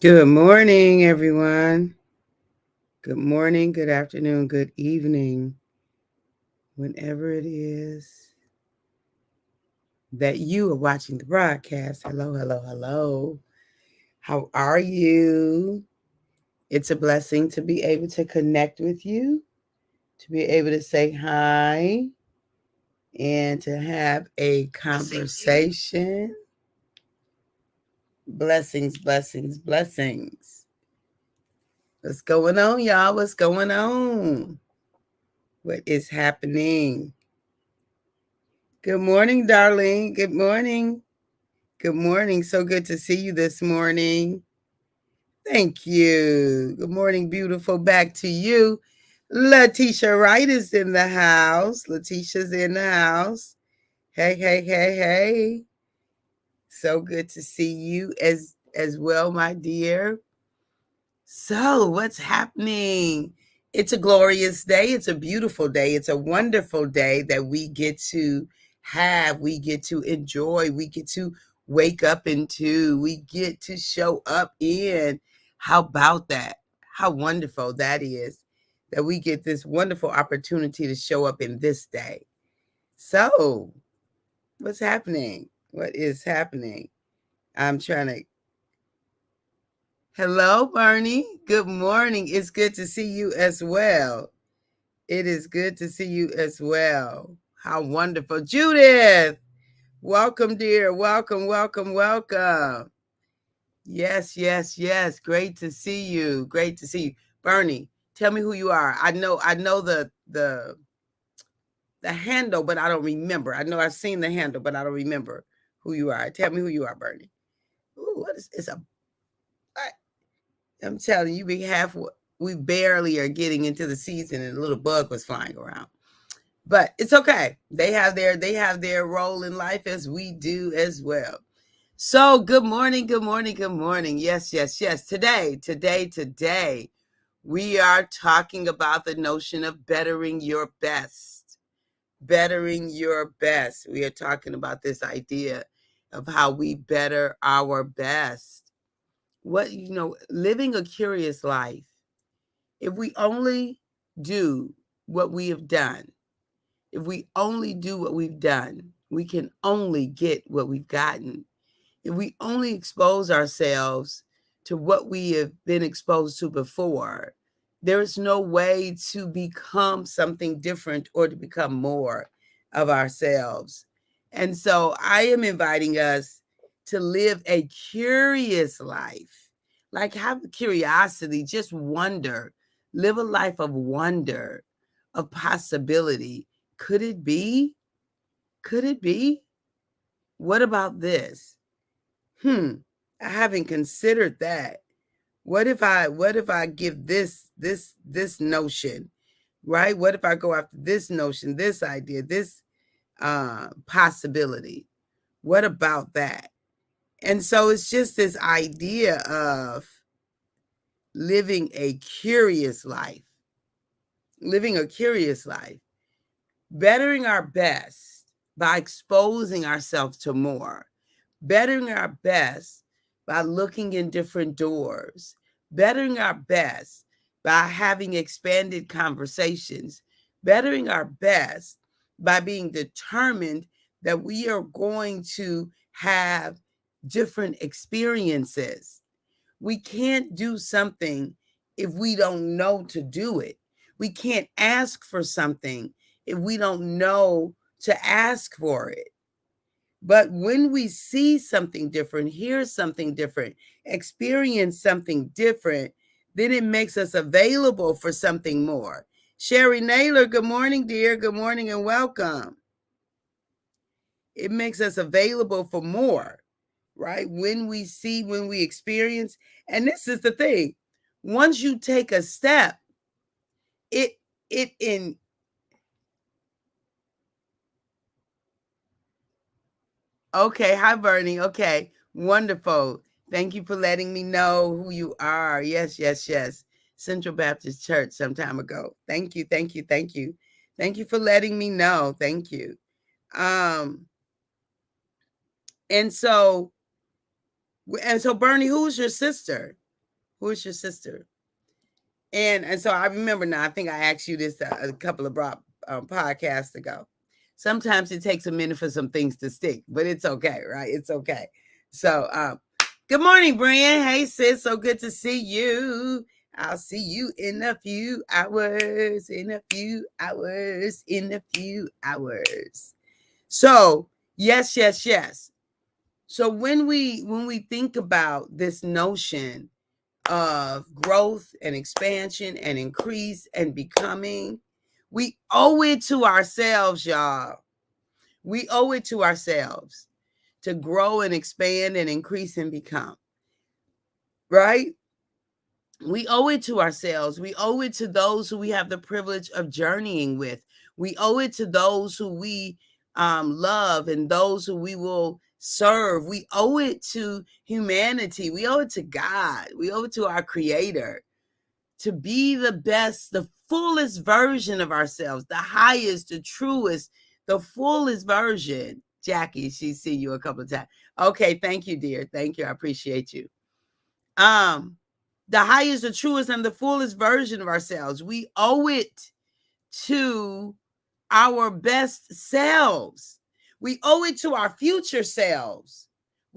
Good morning, everyone. Good morning, good afternoon, good evening, whenever it is that you are watching the broadcast. Hello, hello, hello. How are you? It's a blessing to be able to connect with you, to be able to say hi, and to have a conversation. Blessings, blessings, blessings. What's going on, y'all? What's going on? What is happening? Good morning, darling. Good morning. Good morning. So good to see you this morning. Thank you. Good morning, beautiful. Back to you. Letitia Wright is in the house. Letitia's in the house. Hey, hey, hey, hey. So good to see you as well, my dear. So, what's happening? It's a glorious day. It's a beautiful day. It's a wonderful day that we get to have, we get to enjoy, we get to wake up into, we get to show up in. How about that? How wonderful that is that we get this wonderful opportunity to show up in this day. So, what's happening? What is happening? I'm trying to Hello, Bernie. Good morning. It's good to see you as well. It is good to see you as well. How wonderful. Judith, welcome, dear. Welcome, welcome, welcome. Yes, yes, yes. Great to see you. Great to see you. Bernie, tell me who you are. I know the handle, but I don't remember. I know I've seen the handle, but I don't remember who you are. Tell me who you are, Bernie. Ooh, what is it's a I'm telling you, we barely are getting into the season and a little bug was flying around. But it's okay. They have their role in life as we do as well. So good morning, good morning, good morning. Yes, yes, yes. Today, we are talking about the notion of bettering your best. Bettering your best. We are talking about this idea of how we better our best. Living a curious life. If we only do what we have done, if we only do what we've done, we can only get what we've gotten. If we only expose ourselves to what we have been exposed to before, there is no way to become something different or to become more of ourselves. And so I am inviting us to live a curious life. Like have curiosity, just wonder, live a life of wonder, of possibility. Could it be? Could it be? What about this? I haven't considered that. What if I give this notion, right? What if I go after this notion, this idea, this possibility? What about that? And so it's just this idea of living a curious life, living a curious life, bettering our best by exposing ourselves to more, bettering our best by looking in different doors, bettering our best by having expanded conversations, bettering our best by being determined that we are going to have different experiences. We can't do something if we don't know to do it. We can't ask for something if we don't know to ask for it. But when we see something different, hear something different, experience something different, then it makes us available for something more. Sherry Naylor, good morning, dear. Good morning and welcome. It makes us available for more, right? When we see, when we experience. And this is the thing. Once you take a step, it it in okay, hi Bernie. Okay, wonderful. Thank you for letting me know who you are. Yes, yes, yes. Central Baptist Church some time ago. Thank you, thank you, thank you. Thank you for letting me know. Thank you. Um, and so and so Bernie, who's your sister? Who is your sister? And so I remember now, I think I asked you this a couple of podcasts ago. Sometimes it takes a minute for some things to stick, but it's okay, right? It's okay. So, good morning, Brian. Hey, sis. So good to see you. I'll see you in a few hours, in a few hours, in a few hours. So, yes, yes, yes. So when we think about this notion of growth and expansion and increase and becoming, we owe it to ourselves, y'all. We owe it to ourselves to grow and expand and increase and become, right? We owe it to ourselves. We owe it to those who we have the privilege of journeying with. We owe it to those who we love and those who we will serve. We owe it to humanity. We owe it to God. We owe it to our Creator to be the best, the fullest version of ourselves, the highest, the truest, the fullest version. Jackie, she's seen you a couple of times. Okay, thank you, dear. Thank you. I appreciate you. The highest, the truest, and the fullest version of ourselves. We owe it to our best selves. We owe it to our future selves.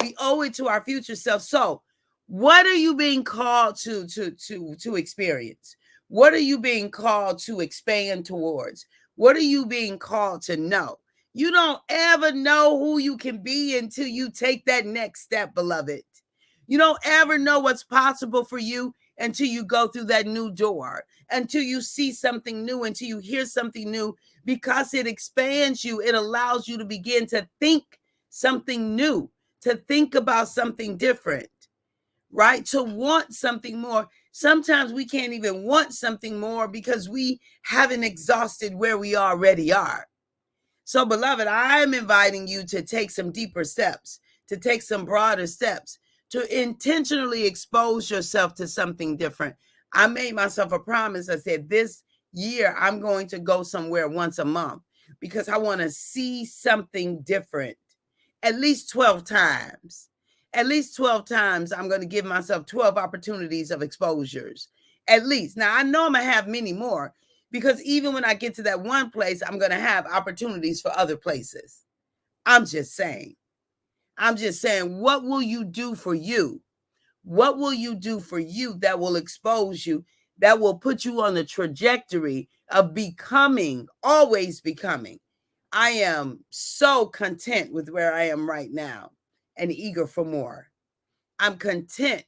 We owe it to our future selves. So, what are you being called to experience? What are you being called to expand towards? What are you being called to know? You don't ever know who you can be until you take that next step, beloved. You don't ever know what's possible for you until you go through that new door, until you see something new, until you hear something new, because it expands you. It allows you to begin to think something new, to think about something different, right? To want something more. Sometimes we can't even want something more because we haven't exhausted where we already are. So, beloved, I'm inviting you to take some deeper steps, to take some broader steps, to intentionally expose yourself to something different. I made myself a promise. I said, this year, I'm going to go somewhere once a month because I want to see something different at least 12 times. At least 12 times, I'm going to give myself 12 opportunities of exposures. At least. Now, I know I'm going to have many more because even when I get to that one place, I'm going to have opportunities for other places. I'm just saying. What will you do for you? What will you do for you that will expose you, that will put you on the trajectory of becoming, always becoming? I am so content with where I am right now and eager for more. I'm content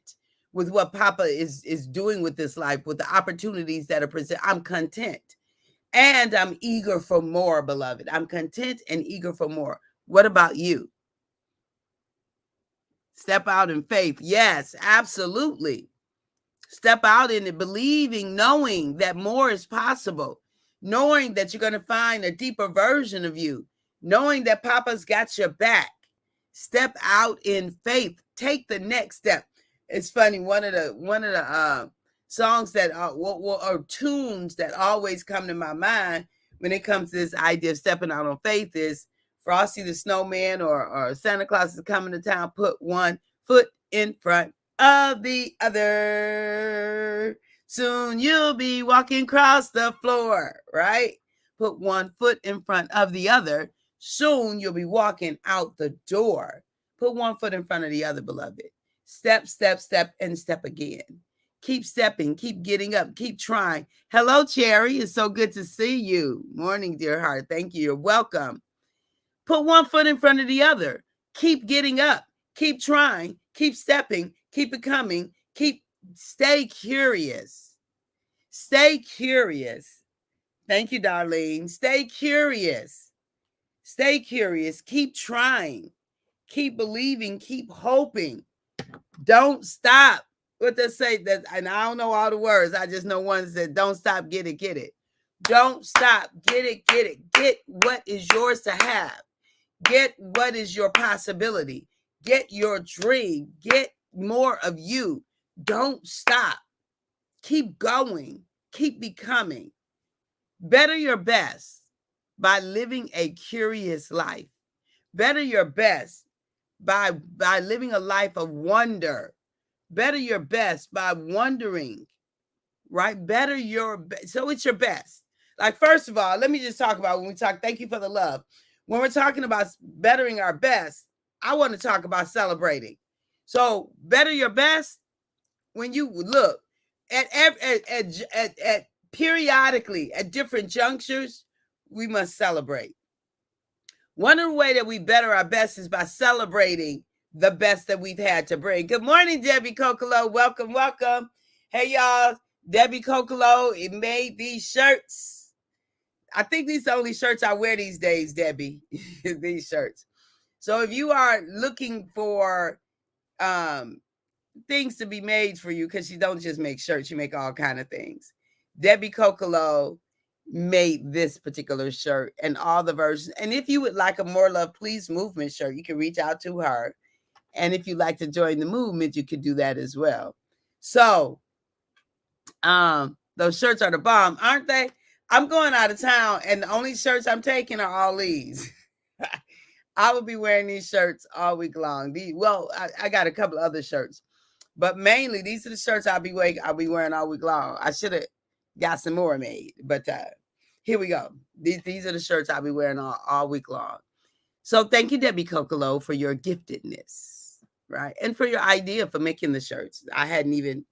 with what Papa is doing with this life, with the opportunities that are presented. I'm content and I'm eager for more, beloved. I'm content and eager for more. What about you? Step out in faith. Yes, absolutely. Step out in it, believing, knowing that more is possible, knowing that you're going to find a deeper version of you, knowing that Papa's got your back. Step out in faith. Take the next step. It's funny. One of the songs that or tunes that always come to my mind when it comes to this idea of stepping out on faith is Frosty the Snowman or Santa Claus is coming to town. Put one foot in front of the other. Soon you'll be walking across the floor, right? Put one foot in front of the other. Soon you'll be walking out the door. Put one foot in front of the other, beloved. Step, step, step, and step again. Keep stepping, keep getting up, keep trying. Hello, Cherry. It's so good to see you. Morning, dear heart. Thank you. You're welcome. Put one foot in front of the other. Keep getting up. Keep trying. Keep stepping. Keep becoming. Stay curious. Stay curious. Thank you, Darlene. Stay curious. Stay curious. Keep trying. Keep believing. Keep hoping. Don't stop. What they say that, and I don't know all the words. I just know one that don't stop. Get it. Get it. Don't stop. Get it. Get it. Get what is yours to have. Get what is your possibility. Get your dream. Get more of you. Don't stop. Keep going. Keep becoming. Better your best by living a curious life. Better your best by living a life of wonder, Better your best by wondering, right? Better your best. So it's your best. Like, first of all, let me just talk about when we talk, thank you for the love. When we're talking about bettering our best, I want to talk about celebrating. So better your best when you look at periodically at different junctures, we must celebrate. One of the way that we better our best is by celebrating the best that we've had to bring. Good morning, Debbie Kokolo. Welcome, welcome. Hey, y'all. Debbie Kokolo, it made these shirts. I think these are the only shirts I wear these days, Debbie. These shirts. So if you are looking for things to be made for you, because you don't just make shirts, you make all kind of things. Debbie Kokolo made this particular shirt and all the versions. And if you would like a More Love Please movement shirt, you can reach out to her. And if you'd like to join the movement, you could do that as well. So those shirts are the bomb, aren't they? I'm going out of town, and the only shirts I'm taking are all these. I will be wearing these shirts all week long. I got a couple of other shirts, but mainly these are the shirts I'll be wearing all week long. I should have got some more made, but here we go. These are the shirts I'll be wearing all week long. So thank you, Debbie Kokolo, for your giftedness, right? And for your idea for making the shirts. I hadn't even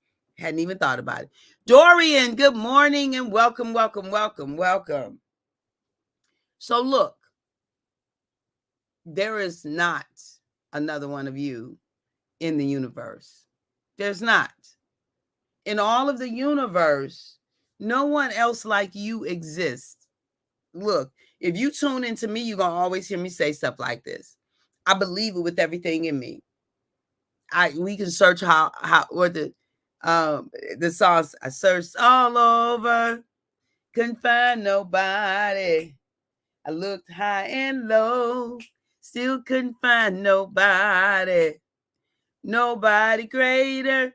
thought about it. Dorian, good morning and welcome, welcome, welcome, welcome. So look, there is not another one of you in the universe. There's not. In all of the universe, no one else like you exists. Look, if you tune into me, you're going to always hear me say stuff like this. I believe it with everything in me. We can search the songs. I searched all over, couldn't find nobody. I looked high and low, still couldn't find nobody. Nobody greater.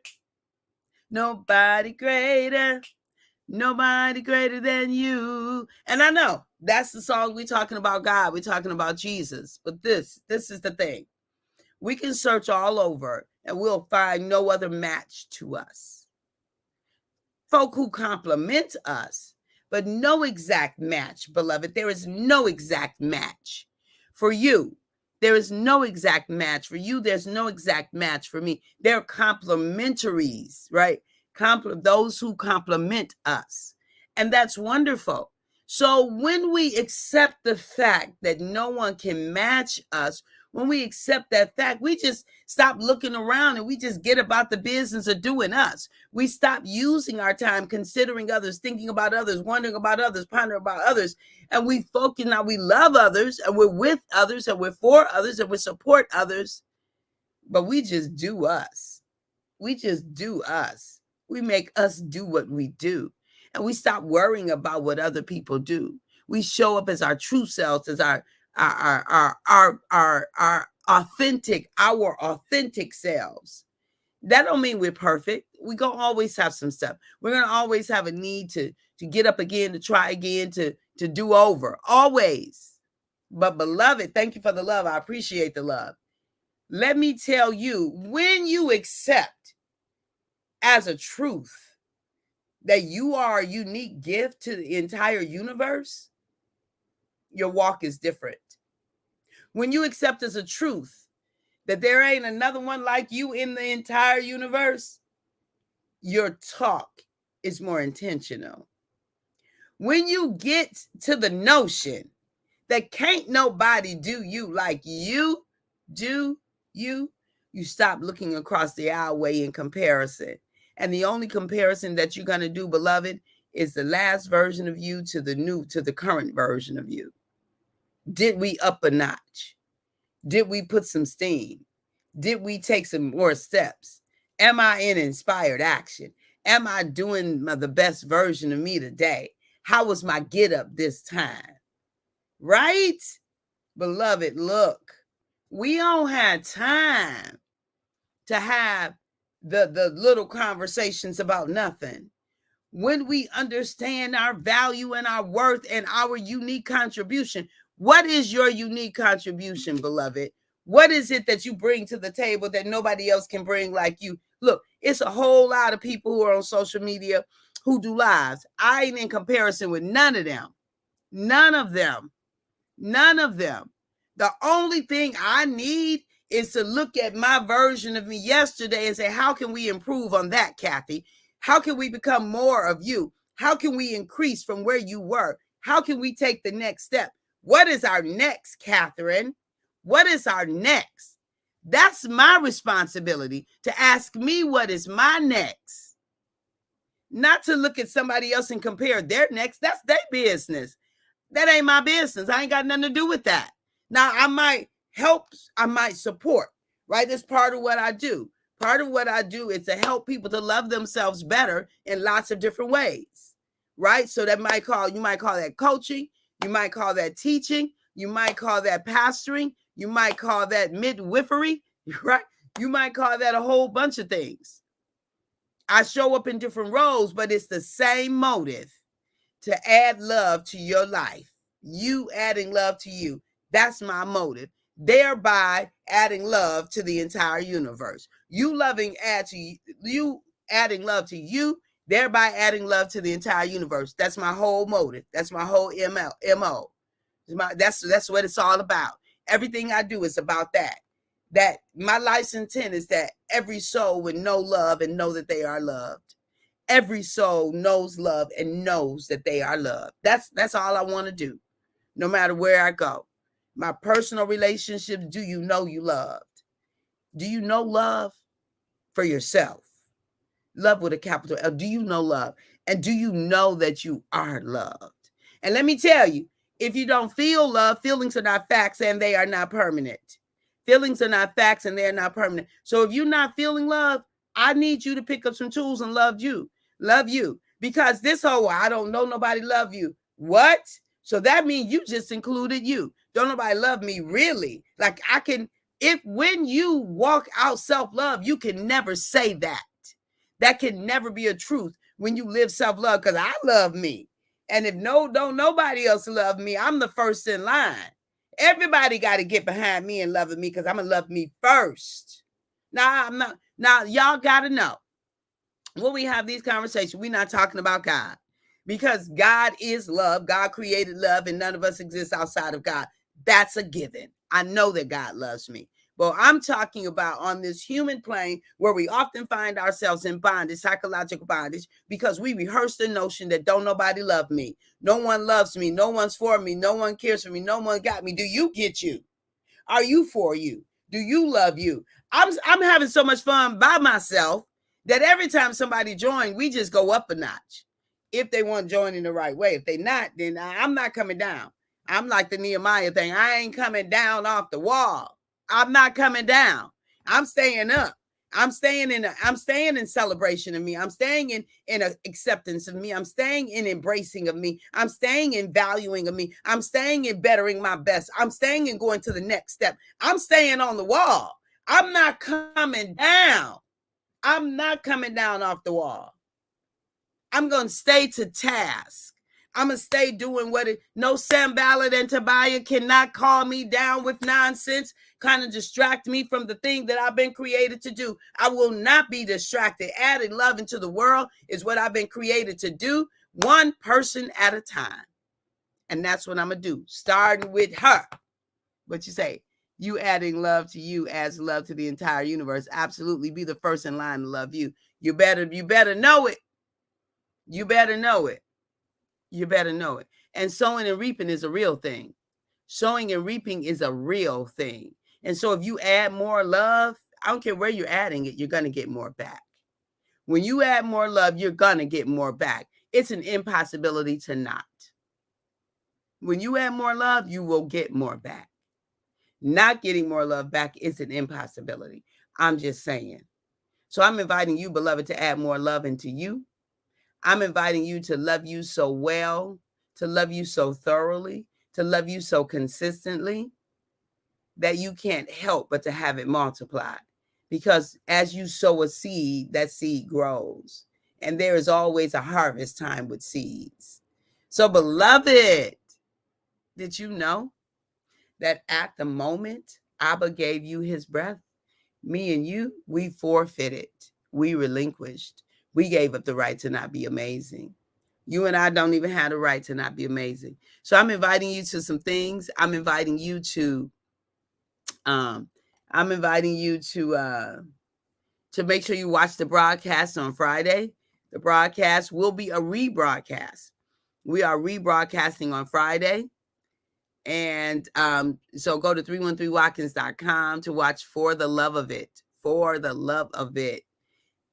Nobody greater. Nobody greater than you. And I know that's the song we're talking about God. We're talking about Jesus. But this is the thing. We can search all over and we'll find no other match to us. Folk who compliment us, but no exact match, beloved. There is no exact match for you. There is no exact match for you. There's no exact match for me. They're complementaries, right? Those who compliment us. And that's wonderful. So when we accept the fact that no one can match us, when we accept that fact, we just stop looking around and we just get about the business of doing us. We stop using our time considering others, thinking about others, wondering about others, pondering about others. And we focus now, we love others and we're with others and we're for others and we support others. But we just do us. We just do us. We make us do what we do. And we stop worrying about what other people do. We show up as our true selves, as our authentic selves. That don't mean we're perfect. We're going to always have some stuff. We're going to always have a need to get up again, to try again, to do over. Always. But beloved, thank you for the love. I appreciate the love. Let me tell you, when you accept as a truth that you are a unique gift to the entire universe, your walk is different. When you accept as a truth that there ain't another one like you in the entire universe, your talk is more intentional. When you get to the notion that can't nobody do you like you do you, you stop looking across the aisleway in comparison. And the only comparison that you're going to do, beloved, is the last version of you to the current version of you. Did we up a notch? Did we put some steam? Did we take some more steps? Am I in inspired action? Am I doing the best version of me today? How was my get up this time? Right? Beloved, look, we don't have time to have the little conversations about nothing. When we understand our value and our worth and our unique contribution, what is your unique contribution, beloved? What is it that you bring to the table that nobody else can bring like you? Look, it's a whole lot of people who are on social media who do lives. I ain't in comparison with none of them. None of them. None of them. The only thing I need is to look at my version of me yesterday and say, how can we improve on that, Kathy? How can we become more of you? How can we increase from where you were? How can we take the next step? What is our next, Catherine? What is our next? That's my responsibility, to ask me what is my next. Not to look at somebody else and compare their next. That's their business. That ain't my business. I ain't got nothing to do with that. Now, I might help, I might support, right? That's part of what I do. Part of what I do is to help people to love themselves better in lots of different ways, right? So that you might call that coaching. You might call that teaching. You might call that pastoring. You might call that midwifery, right? You might call that a whole bunch of things. I show up in different roles, but it's the same motive. To add love to your life, you adding love to you. That's my motive. Thereby adding love to the entire universe. You adding love to you, thereby adding love to the entire universe. That's my whole motive. That's my whole MO. That's what it's all about. Everything I do is about that. That my life's intent is that every soul would know love and know that they are loved. Every soul knows love and knows that they are loved. That's all I want to do, no matter where I go. My personal relationships, do you know you loved? Do you know love for yourself? Love with a capital L. Do you know love? And do you know that you are loved? And let me tell you, if you don't feel love, feelings are not facts and they are not permanent. Feelings are not facts and they're not permanent. So if you're not feeling love, I need you to pick up some tools and love you. Because this whole, I don't know nobody love you. What? So that means you just included you. Don't nobody love me, really? Like when you walk out self-love, you can never say that. That can never be a truth when you live self-love, because I love me. And if don't nobody else love me, I'm the first in line. Everybody got to get behind me and loving me, because I'm going to love me first. Now, y'all got to know, when we have these conversations, we're not talking about God, because God is love. God created love, and none of us exist outside of God. That's a given. I know that God loves me. But I'm talking about on this human plane where we often find ourselves in bondage, psychological bondage, because we rehearse the notion that don't nobody love me. No one loves me. No one's for me. No one cares for me. No one got me. Do you get you? Are you for you? Do you love you? I'm having so much fun by myself that every time somebody joins, we just go up a notch. If they want to join in the right way. If they not, then I'm not coming down. I'm like the Nehemiah thing. I ain't coming down off the wall. I'm not coming down. I'm staying up. I'm staying in celebration of me. I'm staying in acceptance of me. I'm staying in embracing of me. I'm staying in valuing of me. I'm staying in bettering my best. I'm staying in going to the next step. I'm staying on the wall. I'm not coming down. I'm not coming down off the wall. I'm going to stay to task. I'm going to stay doing no Sanballat and Tobiah cannot call me down with nonsense, kind of distract me from the thing that I've been created to do. I will not be distracted. Adding love into the world is what I've been created to do, one person at a time. And that's what I'm going to do, starting with her. What you say? You adding love to you adds love to the entire universe. Absolutely. Be the first in line to love you. You better know it. You better know it. You better know it. And sowing and reaping is a real thing. Sowing and reaping is a real thing. And so if you add more love, I don't care where you're adding it, you're going to get more back. When you add more love, you're going to get more back. It's an impossibility to not. When you add more love, you will get more back. Not getting more love back is an impossibility. I'm just saying. So I'm inviting you, beloved, to add more love into you. I'm inviting you to love you so well, to love you so thoroughly, to love you so consistently that you can't help but to have it multiplied. Because as you sow a seed, that seed grows. And there is always a harvest time with seeds. So, beloved, did you know that at the moment Abba gave you his breath. Me and you, we forfeited. We relinquished. We gave up the right to not be amazing. You and I don't even have the right to not be amazing. So I'm inviting you to some things. I'm inviting you to um to make sure you watch the broadcast on Friday. The broadcast will be a rebroadcast. We are rebroadcasting on Friday. And so go to 313watkins.com to watch For the Love of It. For the Love of It.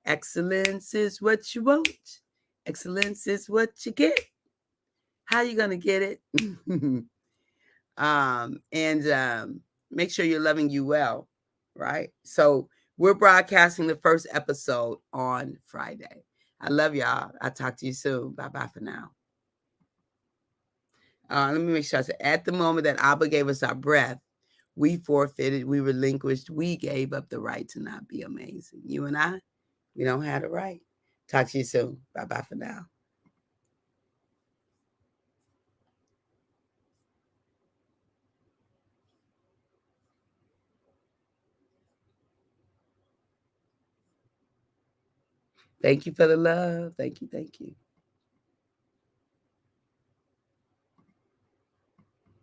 Excellence is what you want. Excellence is what you get. How you going to get it? Make sure you're loving you well, right? So we're broadcasting the first episode on Friday. I love y'all. I'll talk to you soon. Bye-bye for now. Let me make sure I said, at the moment that Abba gave us our breath, we forfeited, we relinquished, we gave up the right to not be amazing. You and I, we don't have the right. Talk to you soon. Bye-bye for now. Thank you for the love. Thank you. Thank you.